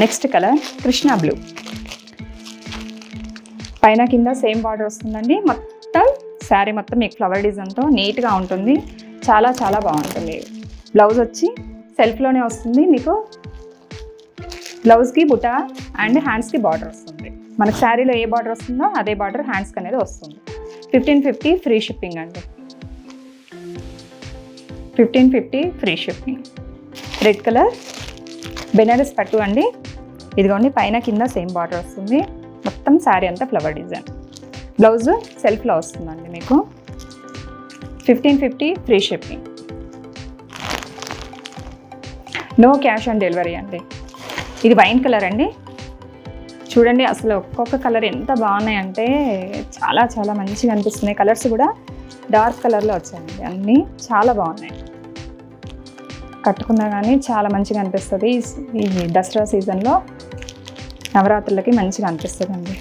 Next colour Krishna blue, పైన కింద same border వస్తుందండి. మొత్తం శారీ మొత్తం మీకు ఫ్లవర్ డిజైన్తో నీట్గా ఉంటుంది, చాలా చాలా బాగుంటుంది. బ్లౌజ్ వచ్చి సెల్ఫ్లోనే వస్తుంది మీకు. బ్లౌజ్కి బుటా అండ్ హ్యాండ్స్కి బార్డర్ వస్తుంది. మనకు శారీలో ఏ బార్డర్ వస్తుందో అదే బార్డర్ హ్యాండ్స్కి అనేది వస్తుంది. 1550 ఫ్రీ షిప్పింగ్ అండి, 1550 free shipping. Red colour Banaras పట్టు అండి. ఇదిగోండి పైన కింద సేమ్ బార్డర్ వస్తుంది, మొత్తం శారీ అంతా ఫ్లవర్ డిజైన్. బ్లౌజ్ సెల్ఫ్లో వస్తుందండి మీకు. 1550 free shipping. No cash on delivery అండి. ఇది వైన్ కలర్ అండి. చూడండి అసలు ఒక్కొక్క కలర్ ఎంత బాగున్నాయంటే చాలా చాలా మంచిగా అనిపిస్తున్నాయి. కలర్స్ కూడా డార్క్ కలర్లో వచ్చాయండి, అన్నీ చాలా బాగున్నాయి. కట్టుకున్నా కానీ చాలా మంచిగా అనిపిస్తుంది. ఈ దసరా సీజన్లో నవరాత్రులకి మంచిగా అనిపిస్తుంది అండి.